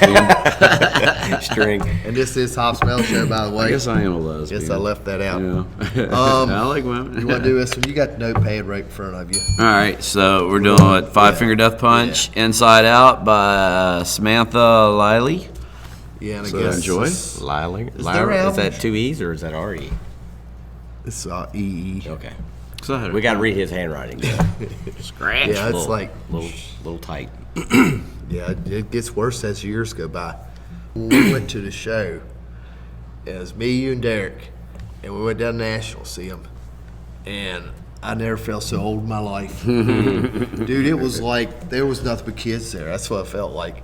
lesbian. String. And this is Hops Metal Show, by the way. I guess I am a lesbian. Guess I left that out. Yeah. I like women. You want to do this one? You got the notepad right in front of you. All right, so we're doing what? Five Finger Death Punch, Inside Out by Samantha Liley. Yeah, and So I guess enjoy. Lily. there Is albums? that 2 E's or is that R-E? It's EE. Okay. So We got to read his handwriting. Scratch. Yeah, it's like, little tight. yeah, it gets worse as years go by. When we went to the show, it was me, you, and Derek, and we went down to Nashville to see him. And I never felt so old in my life. Dude, it was like there was nothing but kids there. That's what it felt like.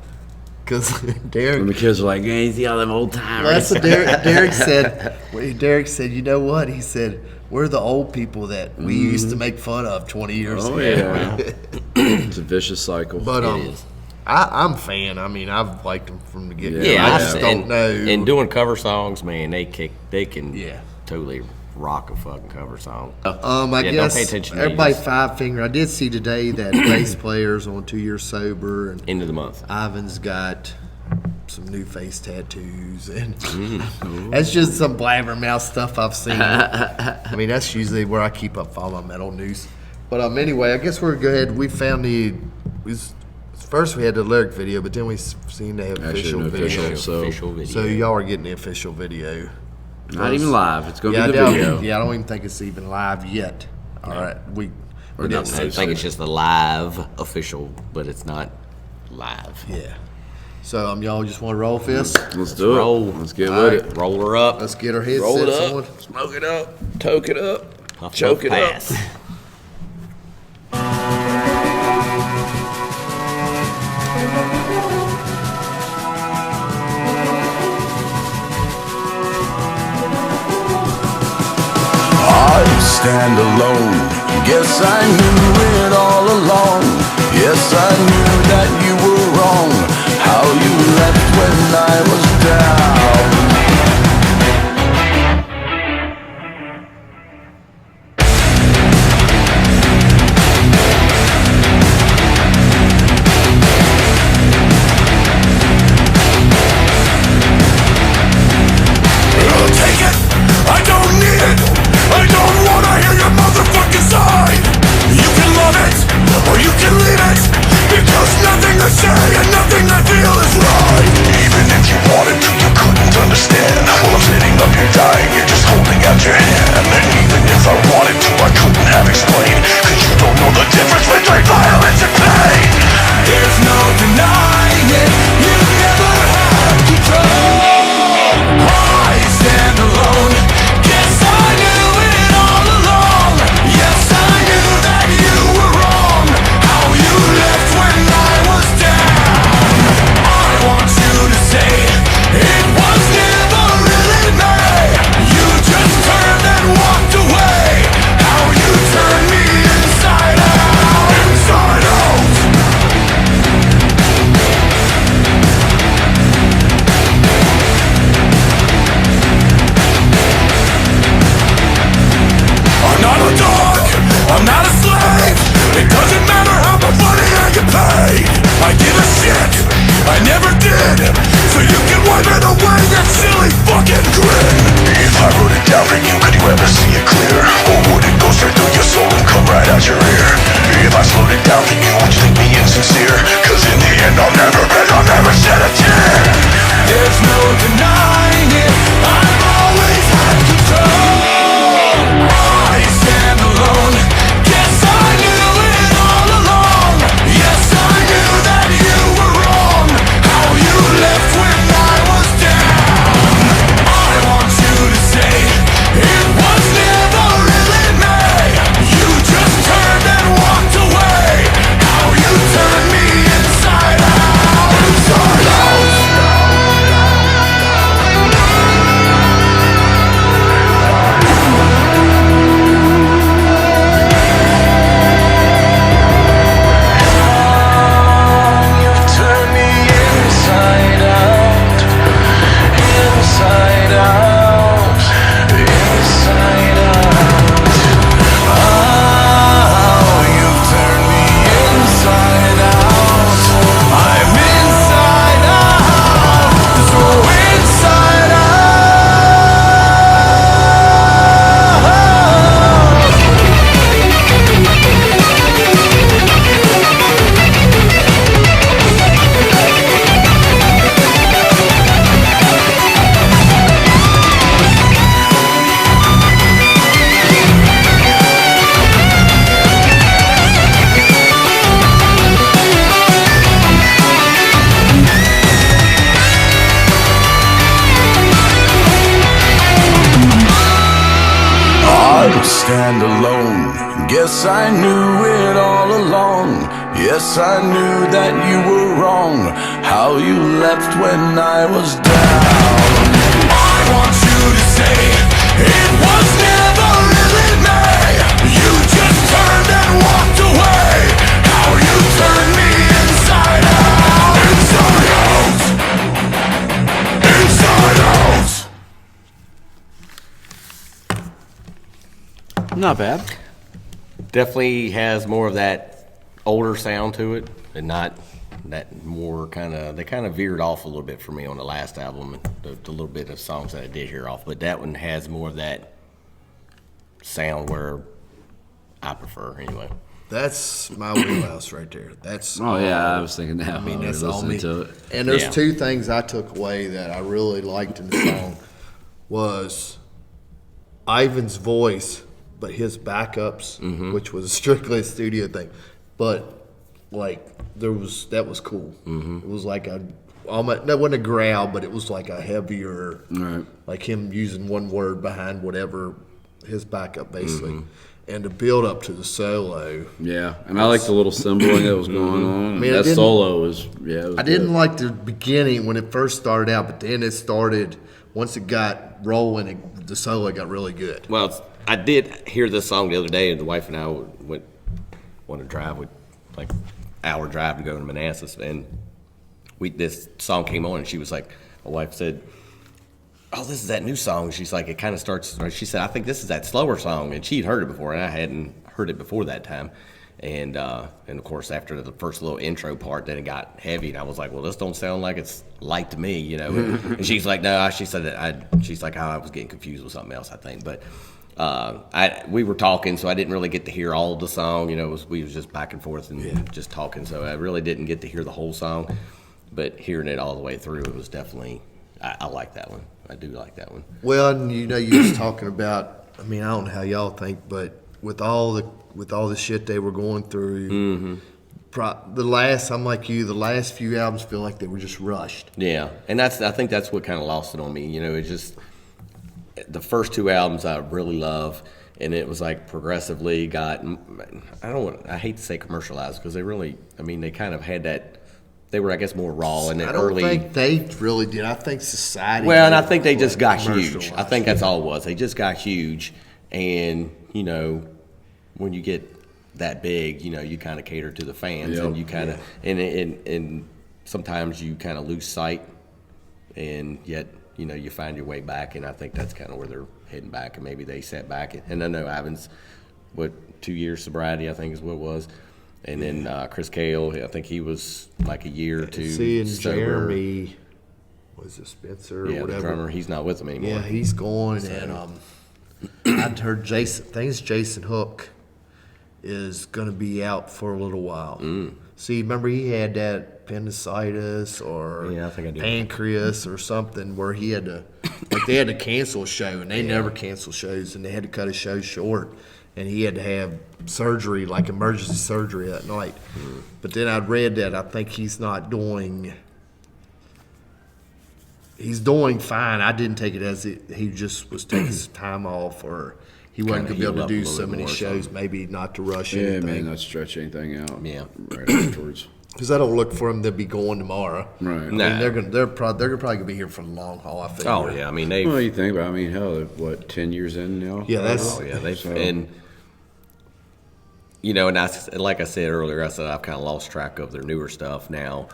Because Derek, And the kids are like, hey, see all them old timers. well, that's what Derek said. Derek said, you know what? He said, we're the old people that we used to make fun of 20 years Oh, ago. yeah. It's a vicious cycle. But It is. I'm a fan. I mean, I've liked them from the get-go. Yeah, I just don't know. And doing cover songs, man, they can Yeah. totally rock a fucking cover song. I Yeah, don't guess pay attention to everybody ages. Five Finger. I did see today that bass players on 2 Years Sober, and End of the month. Ivan's got some new face tattoos, and that's just some blabbermouth stuff I've seen. I mean, that's usually where I keep up all my metal news. But anyway, I guess we're good. We found first we had the lyric video, but then we seen the Actually, official no video. Official video. So y'all are getting the official video. Not even live. It's going to Yeah, be the video. yeah, I don't even think it's even live yet. All right, we Or didn't not say I think it's just the live official, but it's not live. yeah. So y'all just want to roll fist? Let's do roll. it. Let's get All with right. it. Roll her up. Let's get our Roll it headsets up. on. Smoke it up. Toke it up. Puff, Choke puff, it up. pass. I stand alone. Guess I knew it all along. Yes, I knew that you were wrong. How you left when I was down. I'll take it. I don't need it. I don't wanna hear your motherfucking side. You can love it, or you can leave it. Because nothing I say and nothing I feel is right. Even if you wanted to, you couldn't understand. While I'm sitting up here dying, you're just holding out your hand. And even if I wanted to, I couldn't have explained. Cause you don't know the difference between violence and pain. There's no denying it. You never had control. I stand alone. Guess I knew it all along. Yes, I knew that you were wrong. How you left when I was down. I want you to say it was never really me. You just turned and walked away. How you turned me inside out. Inside out. I'm not a dog, I'm not a slave. It doesn't matter how much money I get paid. I give a shit, I never did. So you can wipe it away, that silly fucking grin. If I wrote it down for you, could you ever see it clear? Or would it go straight through your soul and come right out your ear? If I slowed it down for you, would you think me insincere? Cause in the end I'll never beg, I'll never shed a tear. There's no denying it, I've always had control. I stand alone. Guess I knew it all along. Yes, I knew that you were wrong. How you left when I was down. I want you to say it was never really me. You just turned stand alone. Guess I knew it all along. Yes, I knew that you were wrong. How you left when I was down. I want you to say it was never really me. You just turned and walked away. How you turned me inside out. Inside out. Inside out. Not bad. Definitely has more of that older sound to it, and not that more kind of. They kind of veered off a little bit for me on the last album, the little bit of songs that I did hear off. But that one has more of that sound where I prefer anyway. That's my wheelhouse right there. That's Oh yeah, I was thinking that. I mean, that's all listening me. to it. And there's Yeah. two things I took away that I really liked in the song was Ivan's voice, but his backups, which was strictly a studio thing. But like that was cool. It was like almost that wasn't a growl, but it was like a heavier, Right. like him using one word behind whatever his backup basically. And the build up to the solo. Yeah, and I like the little symboling that was going on. mean, I that didn't- solo was it was I didn't like the beginning when it first started out, but then it started, once it got rolling, the solo got really good. Well, I did hear this song the other day, and the wife and I went on a drive, with like hour drive to go to Manassas, and this song came on, and she was like, my wife said, "Oh, this is that new song." She's like, it kind of starts. She said, "I think this is that slower song," and she'd heard it before, and I hadn't heard it before that time. And of course, after the first little intro part, then it got heavy, and I was like, "Well, this don't sound like it's light to me," you know. And she's like, "No," she said that she's like, "Oh, I was getting confused with something else, I think." But we were talking, so I didn't really get to hear all of the song. You know, we was just back and forth and just talking, so I really didn't get to hear the whole song. But hearing it all the way through, it was definitely I like that one. I do like that one. Well, and you know, you was talking about, I mean, I don't know how y'all think, but with all the shit they were going through, I'm like you, the last few albums feel like they were just rushed. Yeah, and I think that's what kind of lost it on me. You know, it just the first two albums I really love, and it was like progressively got. I hate to say commercialized because they really, I mean, they kind of had that. They were, I guess, more raw in the I don't early. think they really did. I think society. Well, and I made think they it just got huge. commercialized. I think that's all it was. They just got huge, and you know, when you get that big, you know, you kind of cater to the fans, Yep. and you kind of and sometimes you kind of lose sight, and yet you know you find your way back, and I think that's kind of where they're heading back, and maybe they sat back, and I know Ivan's 2 years sobriety, I think is what it was. And then Chris Cale, I think he was like a year or two. Seeing sober. Jeremy, was it Spencer or Yeah, the whatever? drummer, he's not with them anymore. Yeah, he's gone, and I'd heard Jason Hook is going to be out for a little while. See, remember he had that appendicitis or Yeah, I think I do. pancreas or something where he had to, like they had to cancel a show, and they never cancel shows, and they had to cut a show short, and he had to have surgery, like emergency surgery that night. But then I read that I think he's doing fine. I didn't take it as he just was taking some time off, or he wasn't going to be able heal to up a do little so bit many more or shows, something. maybe not to rush Yeah, anything. man, not stretch anything out. Yeah. Right afterwards. Because I don't look for him to be going tomorrow. Right. I mean, Nah. they're probably gonna be here for the long haul. I think. Oh yeah, I mean they. Well, you think about, I mean, hell, what, 10 years in now? Yeah, that's. Oh yeah, they So- and you know, and like I said earlier, I said I've kind of lost track of their newer stuff now.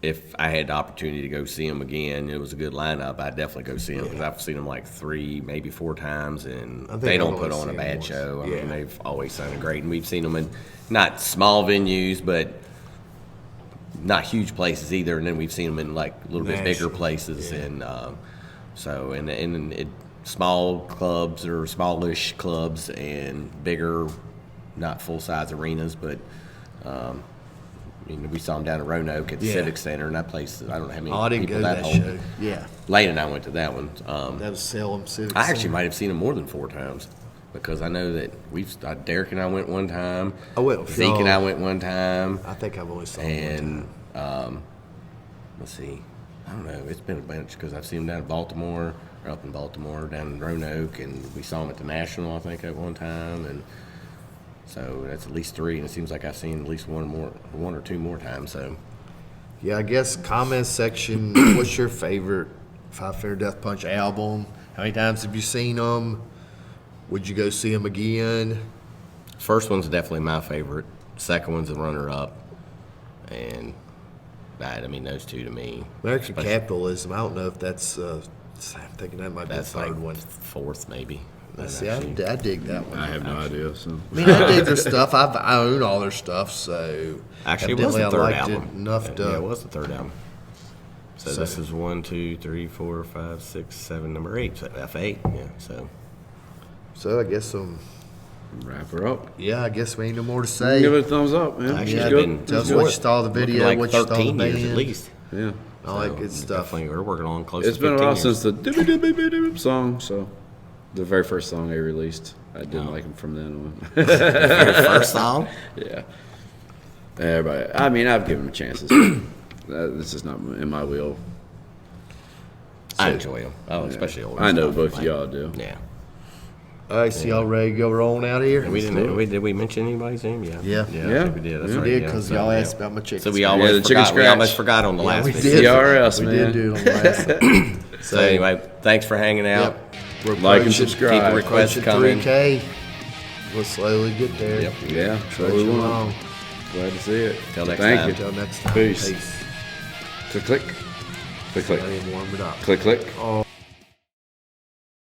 If I had the opportunity to go see them again, it was a good lineup. I'd definitely go see them because I've seen them like 3, maybe 4 times, and think they I've don't only put on seen a them bad once. show. I Yeah. mean, they've always sounded great, and we've seen them in not small venues, but not huge places either. And then we've seen them in like a little bit bigger National, places, and so small clubs or smallish clubs and bigger, not full size arenas, but. You know, we saw them down at Roanoke at the Yeah. Civic Center, and that place, I don't know how many Oh, I didn't people go to that hold. show. Yeah, Lane and I went to that one. that was Salem Civic. I actually Center. might have seen them more than 4 times because I know that Derek and I went one time. I went with Zeke and I y'all. went one time. I think I've only saw him one And let's see, I don't know. It's been a bunch because I've seen them down in Baltimore, or up in Baltimore, down in Roanoke, and we saw them at the National, I think, at one time, and so that's at least 3. And it seems like I've seen at least one or two more times. So Yeah, I guess comment section, what's your favorite Five Finger Death Punch album? How many times have you seen them? Would you go see them again? first one's definitely my favorite. Second one's a runner-up, and I mean those two to me. American Especially- Capitalism, I don't know if that's, I'm thinking that might be the That's third like one. fourth maybe. See, I dig that one. I have no idea. So I mean, I dig their stuff. I own all their stuff, so Actually, it was evidently the I third liked album. it enough to. Yeah, it was the third album. So, So- this is 1, 2, 3, 4, 5, 6, 7, number 8. So F8. Yeah. So So I guess wrap her up. yeah, I guess we ain't no more to say. Give it a thumbs up, man. actually, Yeah, it's Good. been tell us it's what more- you saw of the looking video, like what you saw of the 13 years band. at least. Yeah. I like good stuff. Definitely, we're working on close. It's to been a 15 while years. since the dibby dibby dibby dibby song. So the very first song they released, I didn't like them from then on. Your first song. Yeah. Everybody. I mean, I've given them chances. This is not in my wheel. I enjoy them. Oh, especially older. I know stuff. both of Like, y'all do. Yeah. All right, so y'all ready to go rolling out of here? Did we mention anybody's name? Yeah. Yeah. I think Yeah. we did. That's We right. We did yeah. because So, y'all yeah. asked about my chicken. So we scratch. almost the chicken forgot. We almost scratch. forgot on the last we video. did. CRS, We man. did do it on the last one. So anyway, thanks for hanging out. Yep. We're Like and approaching- subscribe. Keep the requests approaching coming. 3K. We'll slowly get there. Yep. Yeah. So we Trudging want. along. Glad to see it. Till next Thank time. you. Until next time. Peace. Click, click. Click, click. I didn't warm it up. Click, click.